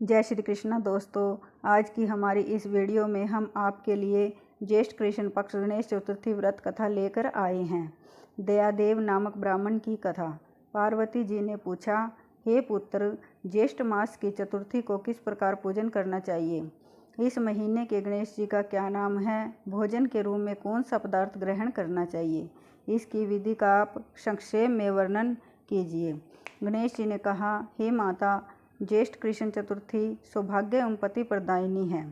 जय श्री कृष्ण दोस्तों। आज की हमारी इस वीडियो में हम आपके लिए ज्येष्ठ कृष्ण पक्ष गणेश चतुर्थी व्रत कथा लेकर आए हैं। दयादेव नामक ब्राह्मण की कथा। पार्वती जी ने पूछा, हे पुत्र, ज्येष्ठ मास की चतुर्थी को किस प्रकार पूजन करना चाहिए? इस महीने के गणेश जी का क्या नाम है? भोजन के रूप में कौन सा पदार्थ ग्रहण करना चाहिए? इसकी विधि का आप संक्षेप में वर्णन कीजिए। गणेश जी ने कहा, हे माता, ज्येष्ठ कृष्ण चतुर्थी सौभाग्य एवं पति प्रदायिनी है।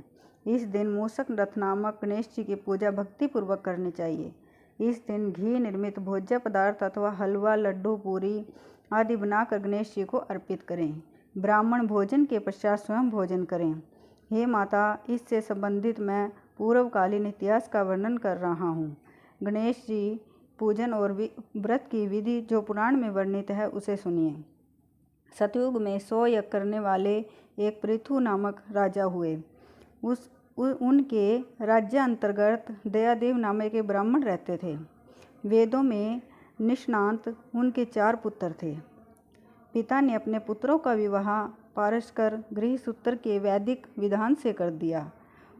इस दिन मूषक रथ नामक गणेश जी की पूजा भक्तिपूर्वक करनी चाहिए। इस दिन घी निर्मित भोज्य पदार्थ अथवा हलवा, लड्डू, पूरी आदि बनाकर गणेश जी को अर्पित करें। ब्राह्मण भोजन के पश्चात स्वयं भोजन करें। हे माता, इससे संबंधित मैं पूर्वकालीन इतिहास का वर्णन कर रहा हूँ। गणेश जी पूजन और व्रत की विधि जो पुराण में वर्णित है उसे सुनिए। सतयुग में 100 यज्ञ करने वाले एक पृथु नामक राजा हुए। उनके राज्य अंतर्गत दयादेव नामक एक ब्राह्मण रहते थे। वेदों में निष्णात उनके 4 पुत्र थे। पिता ने अपने पुत्रों का विवाह पारस्कर गृहसूत्र के वैदिक विधान से कर दिया।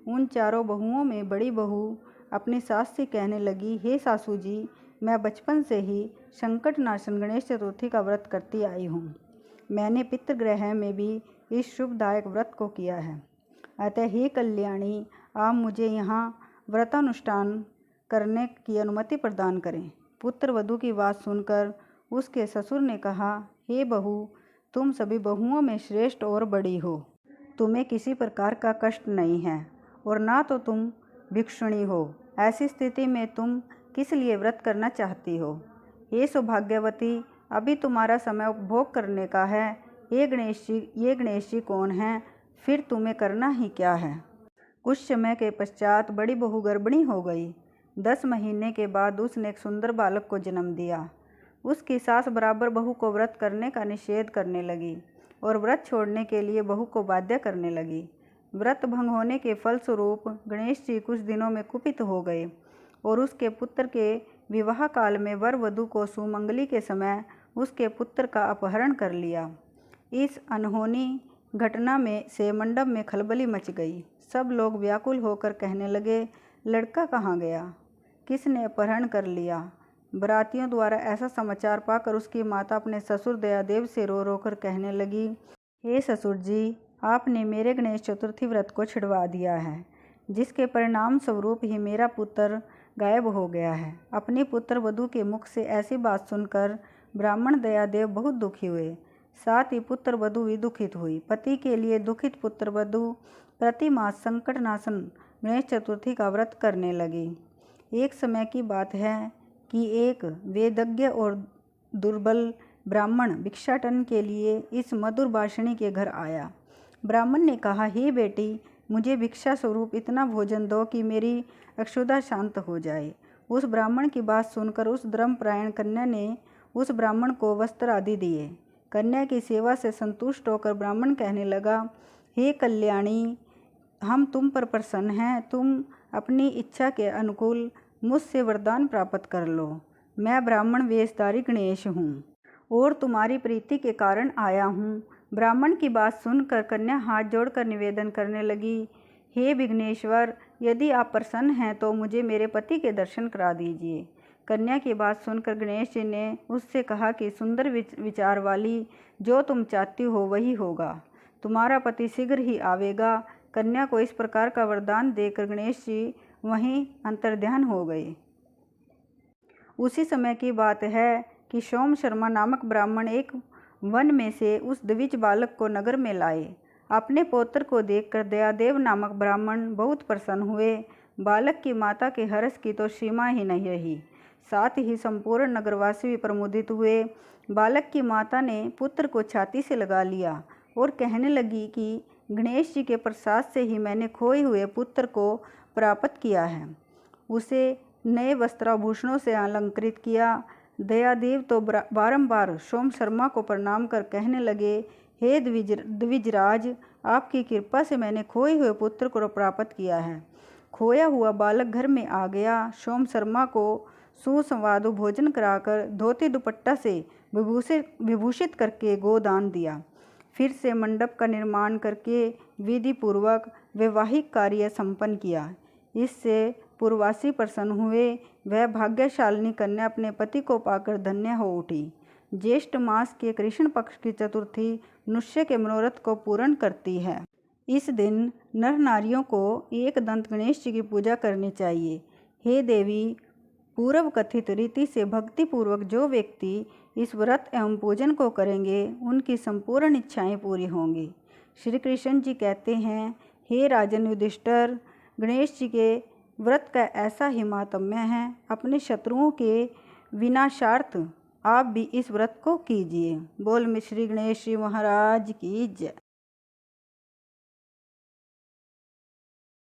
उन चारों बहुओं में बड़ी बहू अपनी सास से कहने लगी, हे सासू जी, मैं बचपन से ही संकट नाशन गणेश चतुर्थी का व्रत करती आई हूँ। मैंने पितृगृह में भी इस शुभदायक व्रत को किया है। अतः हे कल्याणी, आप मुझे यहाँ व्रतानुष्ठान करने की अनुमति प्रदान करें। पुत्र वधू की बात सुनकर उसके ससुर ने कहा, हे बहू, तुम सभी बहुओं में श्रेष्ठ और बड़ी हो। तुम्हें किसी प्रकार का कष्ट नहीं है और ना तो तुम भिक्षुणी हो। ऐसी स्थिति में तुम किस लिए व्रत करना चाहती हो? हे सौभाग्यवती, अभी तुम्हारा समय उपभोग करने का है। ये गणेश जी कौन हैं? फिर तुम्हें करना ही क्या है? कुछ समय के पश्चात बड़ी बहू गर्भिणी हो गई। 10 महीने के बाद उसने एक सुंदर बालक को जन्म दिया। उसकी सास बराबर बहू को व्रत करने का निषेध करने लगी और व्रत छोड़ने के लिए बहू को बाध्य करने लगी। व्रत भंग होने के फलस्वरूप गणेश जी कुछ दिनों में कुपित हो गए और उसके पुत्र के विवाह काल में वर वधू को सुमंगली के समय उसके पुत्र का अपहरण कर लिया। इस अनहोनी घटना में से मंडप में खलबली मच गई। सब लोग व्याकुल होकर कहने लगे, लड़का कहाँ गया? किसने अपहरण कर लिया? बरातियों द्वारा ऐसा समाचार पाकर उसकी माता अपने ससुर दयादेव से रो रो कर कहने लगी, हे ससुर जी, आपने मेरे गणेश चतुर्थी व्रत को छिड़वा दिया है, जिसके परिणाम स्वरूप ही मेरा पुत्र गायब हो गया है। अपने पुत्र वधू के मुख से ऐसी बात सुनकर ब्राह्मण दयादेव बहुत दुखी हुए। साथ ही पुत्र वधू भी दुखित हुई। पति के लिए दुखित पुत्र वधू प्रति मास संकट नाशन गणेश चतुर्थी का व्रत करने लगी। एक समय की बात है कि एक वेदज्ञ और दुर्बल ब्राह्मण भिक्षाटन के लिए इस मधुर भाषिणी के घर आया। ब्राह्मण ने कहा, हे बेटी, मुझे भिक्षा स्वरूप इतना भोजन दो कि मेरी अक्षुधा शांत हो जाए। उस ब्राह्मण की बात सुनकर उस धर्मपरायण कन्या ने उस ब्राह्मण को वस्त्र आदि दिए। कन्या की सेवा से संतुष्ट होकर ब्राह्मण कहने लगा, हे कल्याणी, हम तुम पर प्रसन्न हैं। तुम अपनी इच्छा के अनुकूल मुझसे वरदान प्राप्त कर लो। मैं ब्राह्मण वेशधारी गणेश हूँ और तुम्हारी प्रीति के कारण आया हूँ। ब्राह्मण की बात सुनकर कन्या हाथ जोड़कर निवेदन करने लगी, हे विघ्नेश्वर, यदि आप प्रसन्न हैं तो मुझे मेरे पति के दर्शन करा दीजिए। कन्या की बात सुनकर गणेश जी ने उससे कहा कि सुंदर विचार वाली, जो तुम चाहती हो वही होगा। तुम्हारा पति शीघ्र ही आवेगा। कन्या को इस प्रकार का वरदान देकर गणेश जी वहीं अंतर्ध्यान हो गए। उसी समय की बात है कि सोम शर्मा नामक ब्राह्मण एक वन में से उस द्विज बालक को नगर में लाए। अपने पौत्र को देखकर दयादेव नामक ब्राह्मण बहुत प्रसन्न हुए। बालक की माता के हर्ष की तो सीमा ही नहीं रही। साथ ही संपूर्ण नगरवासी भी प्रमुदित हुए। बालक की माता ने पुत्र को छाती से लगा लिया और कहने लगी कि गणेश जी के प्रसाद से ही मैंने खोए हुए पुत्र को प्राप्त किया है। उसे नए वस्त्राभूषणों से अलंकृत किया। दयादेव तो बारंबार सोम शर्मा को प्रणाम कर कहने लगे, हे द्विजराज, आपकी कृपा से मैंने खोए हुए पुत्र को प्राप्त किया है। खोया हुआ बालक घर में आ गया। सोम शर्मा को सुसंवादु भोजन कराकर धोती दुपट्टा से विभूषित करके गोदान दिया। फिर से मंडप का निर्माण करके विधि पूर्वक वैवाहिक कार्य संपन्न किया। इससे पूर्ववासी प्रसन्न हुए। वह भाग्यशालिनी कन्या अपने पति को पाकर धन्य हो उठी। ज्येष्ठ मास के कृष्ण पक्ष की चतुर्थी मनुष्य के मनोरथ को पूर्ण करती है। इस दिन नर नारियों को एक दंत गणेश जी की पूजा करनी चाहिए। हे देवी, पूर्व कथित रीति से भक्ति पूर्वक जो व्यक्ति इस व्रत एवं पूजन को करेंगे उनकी संपूर्ण इच्छाएं पूरी होंगी। श्री कृष्ण जी कहते हैं, हे राजन युधिष्ठिर, गणेश जी के व्रत का ऐसा ही महात्म्य है। अपने शत्रुओं के विनाशार्थ आप भी इस व्रत को कीजिए। बोल श्री गणेश जी महाराज की जय।